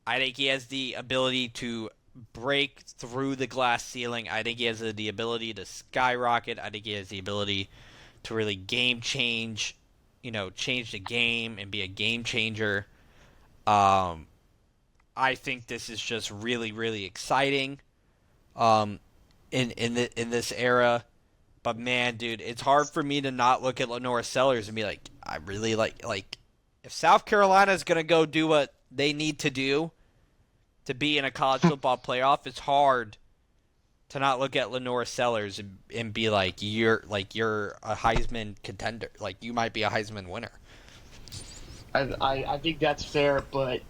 I think he has the ability to break through the glass ceiling. I think he has the ability to skyrocket. I think he has the ability to really game change, change the game and be a game changer. Um, I think this is just really, really exciting. Um, in this era. But man, dude, it's hard for me to not look at Lenore Sellers and be like, I really like if South Carolina is gonna go do what they need to do to be in a college football playoff, it's hard to not look at Lenore Sellers and be like you're a Heisman contender, like you might be a Heisman winner. I think that's fair, but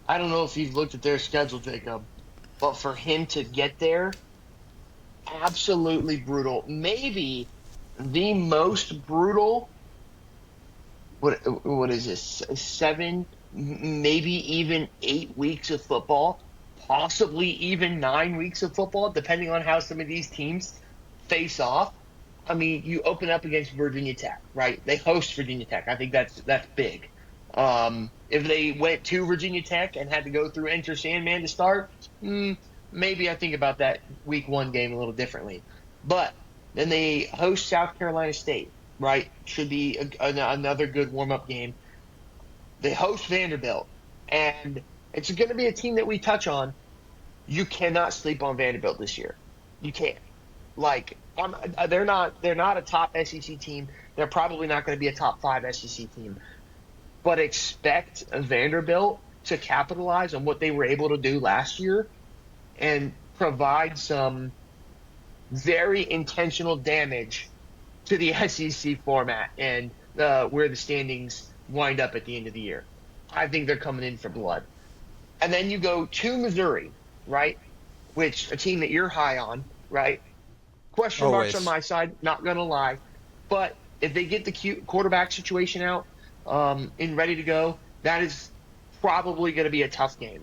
I don't know if you've looked at their schedule, Jacob. But for him to get there, absolutely brutal. Maybe the most brutal. What is this? 7, maybe even 8 weeks of football, possibly even 9 weeks of football, depending on how some of these teams face off. I mean, you open up against Virginia Tech, right? They host Virginia Tech. I think that's big. If they went to Virginia Tech and had to go through Enter Sandman to start, maybe I think about that week 1 game a little differently. But then they host South Carolina State, right? Should be another good warm-up game. They host Vanderbilt, and it's going to be a team that we touch on. You cannot sleep on Vanderbilt this year. You can't. Like, they're not a top SEC team. They're probably not going to be a top 5 SEC team. But expect Vanderbilt to capitalize on what they were able to do last year and provide some very intentional damage to the SEC format and where the standings wind up at the end of the year. I think they're coming in for blood. And then you go to Missouri, right? Which a team that you're high on, right? Question marks Always. on my side, not going to lie. But if they get the quarterback situation out and ready to go, that is probably going to be a tough game.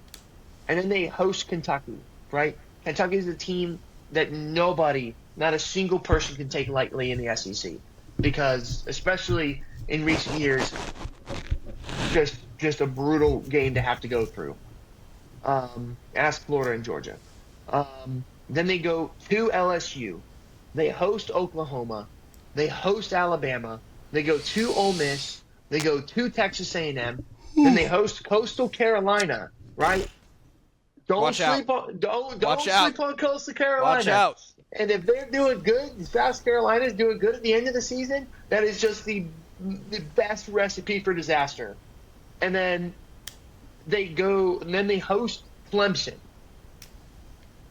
And then they host Kentucky, right? Kentucky is a team that nobody, not a single person can take lightly in the SEC because, especially in recent years, just a brutal game to have to go through. Ask Florida and Georgia. Then they go to LSU. They host Oklahoma. They host Alabama. They go to Ole Miss. They go to Texas A&M. Then they host Coastal Carolina, right? Don't sleep on Coastal Carolina. Watch out. And if they're doing good, South Carolina is doing good at the end of the season, that is just the best recipe for disaster. And then they host Clemson.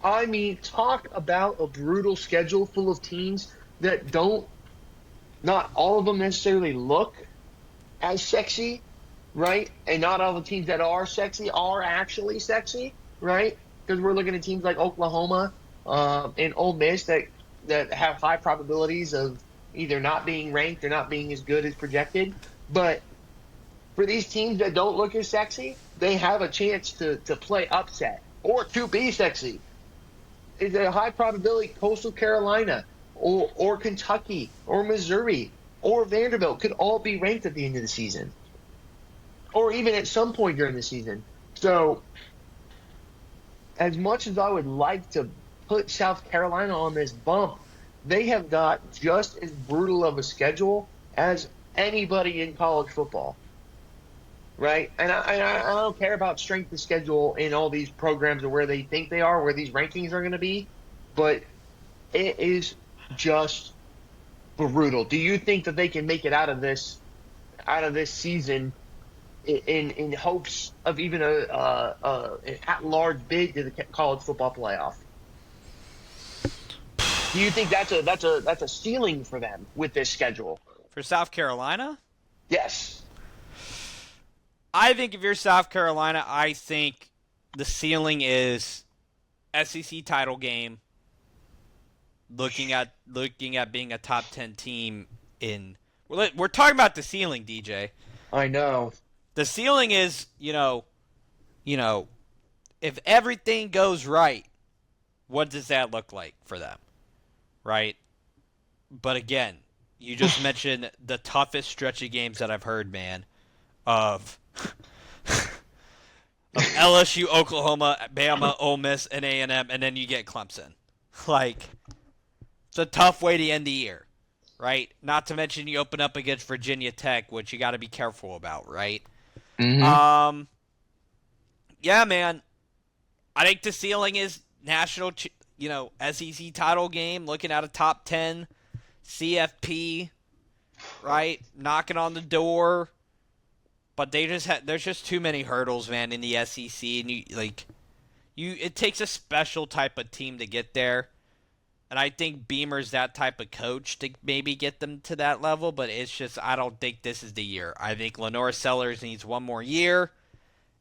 I mean, talk about a brutal schedule full of teams that not all of them necessarily look as sexy, right? And not all the teams that are sexy are actually sexy, right? Because we're looking at teams like Oklahoma and Ole Miss that have high probabilities of either not being ranked or not being as good as projected. But for these teams that don't look as sexy, they have a chance to play upset or to be sexy. It's a high probability Coastal Carolina or Kentucky or Missouri or Vanderbilt could all be ranked at the end of the season or even at some point during the season. So as much as I would like to put South Carolina on this bump, they have got just as brutal of a schedule as anybody in college football. Right? And I don't care about strength of schedule in all these programs or where they think they are, where these rankings are going to be, but it is just brutal. Do you think that they can make it out of this season in hopes of even an at-large bid to the college football playoff? Do you think that's a ceiling for them with this schedule? For South Carolina? Yes. I think if you're South Carolina, I think the ceiling is SEC title game. Looking at being a top 10 team in. We're talking about the ceiling, DJ. I know. The ceiling is, if everything goes right, what does that look like for them? Right? But again, you just mentioned the toughest stretch of games that I've heard, man. of LSU, Oklahoma, Bama, Ole Miss, and A&M, and then you get Clemson. Like, it's a tough way to end the year, right? Not to mention you open up against Virginia Tech, which you got to be careful about, right? Mm-hmm. Um, yeah, man. I think the ceiling is national, SEC title game. Looking at a top 10 CFP, right? Knocking on the door. But there's just too many hurdles, man, in the SEC, and it takes a special type of team to get there. And I think Beamer's that type of coach to maybe get them to that level, but it's just I don't think this is the year. I think Lenore Sellers needs one more year,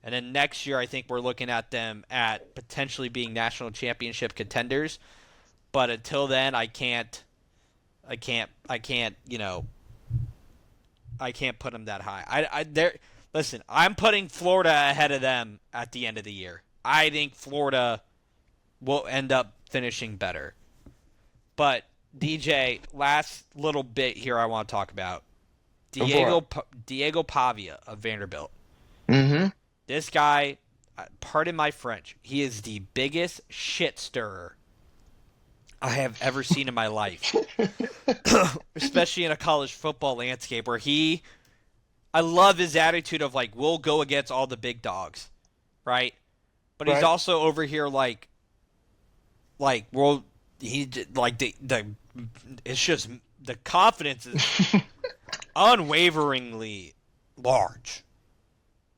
and then next year I think we're looking at them at potentially being national championship contenders. But until then, I can't put them that high. Listen, I'm putting Florida ahead of them at the end of the year. I think Florida will end up finishing better. But DJ, last little bit here I want to talk about. Diego Pavia of Vanderbilt. Mm-hmm. This guy, pardon my French, he is the biggest shit stirrer I have ever seen in my life. Especially in a college football landscape where I love his attitude of like, we'll go against all the big dogs, right? But he's also over here like, well, it's just the confidence is unwaveringly large.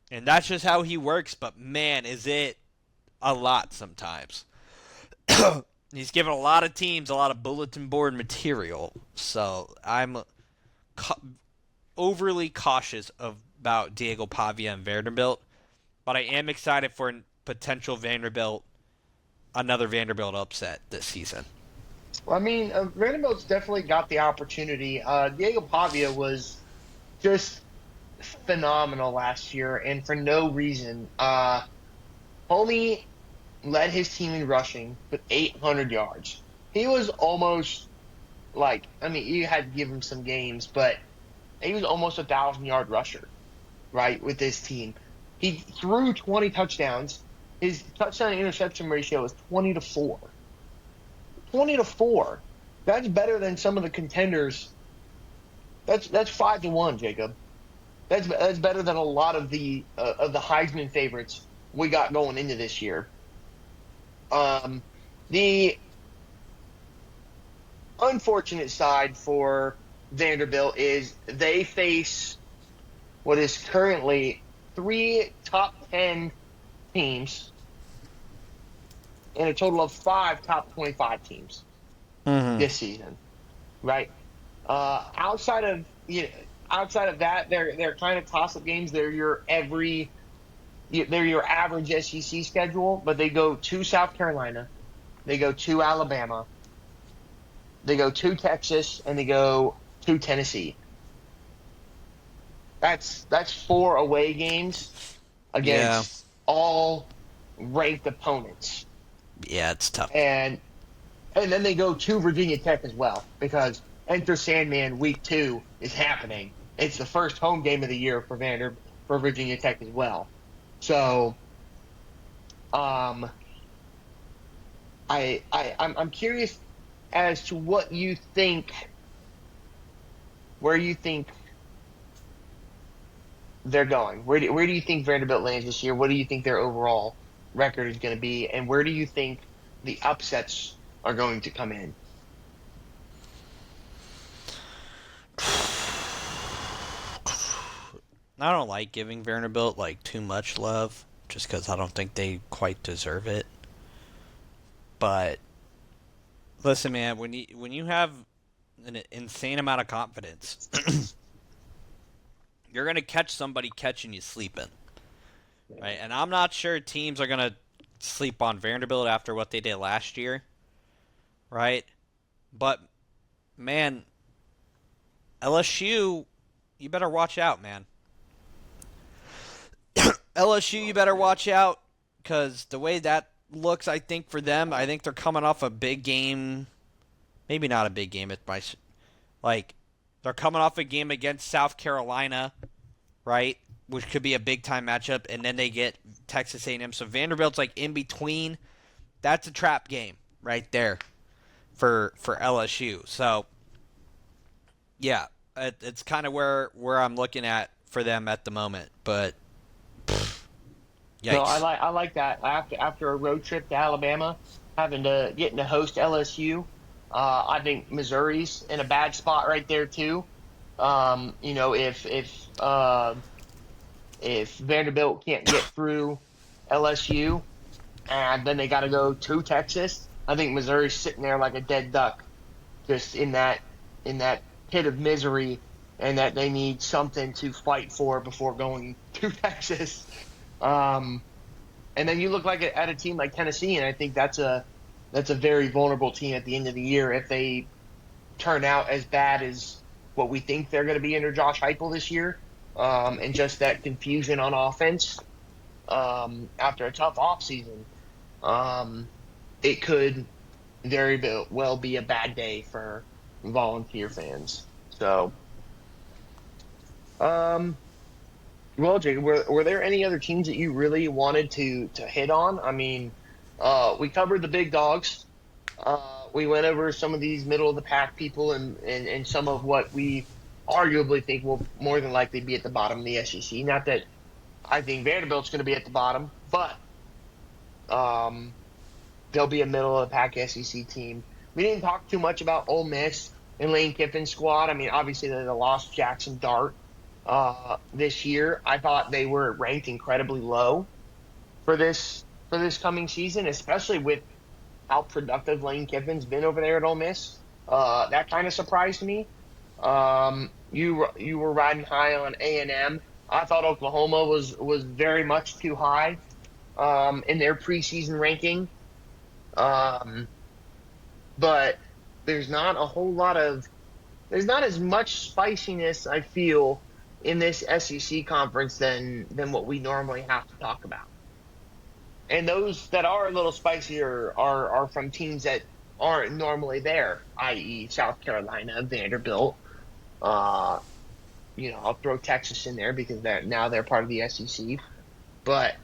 And that's just how he works, but man, is it a lot sometimes. He's given a lot of teams a lot of bulletin board material, so I'm overly cautious about Diego Pavia and Vanderbilt, but I am excited for a potential another Vanderbilt upset this season. Well, I mean, Vanderbilt's definitely got the opportunity. Diego Pavia was just phenomenal last year, and for no reason. Homie led his team in rushing with 800 yards. He was almost you had to give him some games, but he was almost 1,000-yard rusher, right, with this team. He threw 20 touchdowns. His touchdown interception ratio is 20-4. 20-4. That's better than some of the contenders. That's 5-1, Jacob. That's better than a lot of the Heisman favorites we got going into this year. The unfortunate side for Vanderbilt is they face what is currently 3 top 10 teams and a total of 5 top 25 teams this season, right? Outside of that, they're kind of toss-up games. They're your average SEC schedule, but they go to South Carolina, they go to Alabama, they go to Texas, and they go to Tennessee. That's 4 away games against all ranked opponents. Yeah, it's tough. And then they go to Virginia Tech as well, because Enter Sandman Week 2 is happening. It's the first home game of the year for Virginia Tech as well. So, I'm curious as to where you think they're going. Where do you think Vanderbilt lands this year? What do you think their overall record is going to be, and where do you think the upsets are going to come in? I don't like giving Vanderbilt too much love, just because I don't think they quite deserve it. But listen, man, when you have an insane amount of confidence, you're gonna catch somebody catching you sleeping, right? And I'm not sure teams are gonna sleep on Vanderbilt after what they did last year, right? But man, LSU, you better watch out, man. LSU, you better watch out, because the way that looks, I think, for them, I think they're coming off a big game. Maybe not a big game. They're coming off a game against South Carolina, right? which could be a big time matchup, and then they get Texas A&M. So Vanderbilt's like in between. That's a trap game right there for LSU. So yeah, it's kind of where I'm looking at for them at the moment. But No, yikes. I like that. After a road trip to Alabama, getting to host LSU, I think Missouri's in a bad spot right there too. You know, if Vanderbilt can't get through LSU, and then they got to go to Texas, I think Missouri's sitting there like a dead duck, just in that pit of misery, and that they need something to fight for before going to Texas. Um, and then you look like at a team like Tennessee, and I think that's a very vulnerable team at the end of the year if they turn out as bad as what we think they're going to be under Josh Heupel this year, and just that confusion on offense after a tough offseason. It could very well be a bad day for Volunteer fans. So, um, well, Jacob, were there any other teams that you really wanted to hit on? I mean, we covered the big dogs. We went over some of these middle of the pack people and some of what we arguably think will more than likely be at the bottom of the SEC. Not that I think Vanderbilt's going to be at the bottom, but um, they'll be a middle of the pack SEC team. We didn't talk too much about Ole Miss and Lane Kiffin's squad. I mean, obviously they lost Jackson Dart this year. I thought they were ranked incredibly low for this coming season, especially with how productive Lane Kiffin's been over there at Ole Miss. That kind of surprised me. You were riding high on A&M. I thought Oklahoma was very much too high in their preseason ranking. Um, but there's not a whole lot of there's not as much spiciness I feel in this SEC conference than what we normally have to talk about. And those that are a little spicier are from teams that aren't normally there, i.e., South Carolina, Vanderbilt. Uh, I'll throw Texas in there because they're part of the SEC. But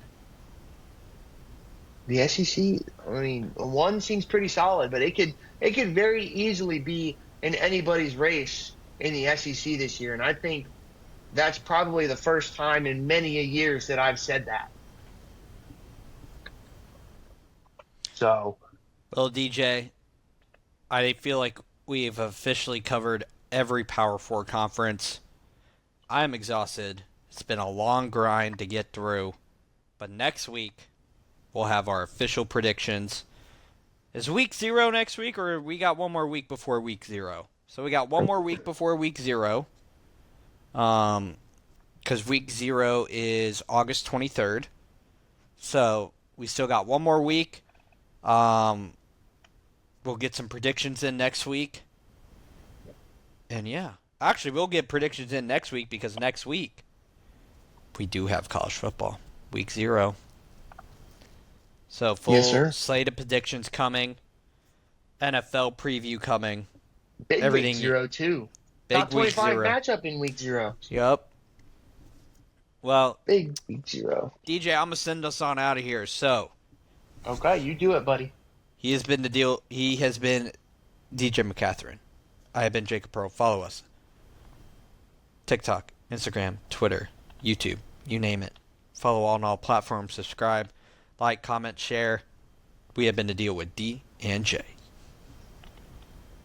the SEC, I mean, one seems pretty solid, but it could very easily be in anybody's race in the SEC this year, and I think that's probably the first time in many a years that I've said that. So, Well, DJ, I feel like we've officially covered every Power Four conference. I am exhausted. It's been a long grind to get through. But next week, we'll have our official predictions. Is week 0 next week, or we got one more week before week 0? So we got one more week before week 0. Because week 0 is August 23rd. So we still got one more week. We'll get some predictions in next week. And yeah. Actually, we'll get predictions in next week because next week we do have college football. Week 0. So full yes, sir. slate of predictions coming. NFL preview coming. Big Everything. week 0 too. Big Top week 25 0. matchup in week 0. Yep. Well, Big week 0. DJ, I'm gonna send us on out of here. So Okay, you do it, buddy. he has been DJ McCatherine. I have been Jacob Pearl. Follow us. TikTok, Instagram, Twitter, YouTube, you name it. Follow on all platforms. Subscribe, like, comment, share. We have been to deal with D and J.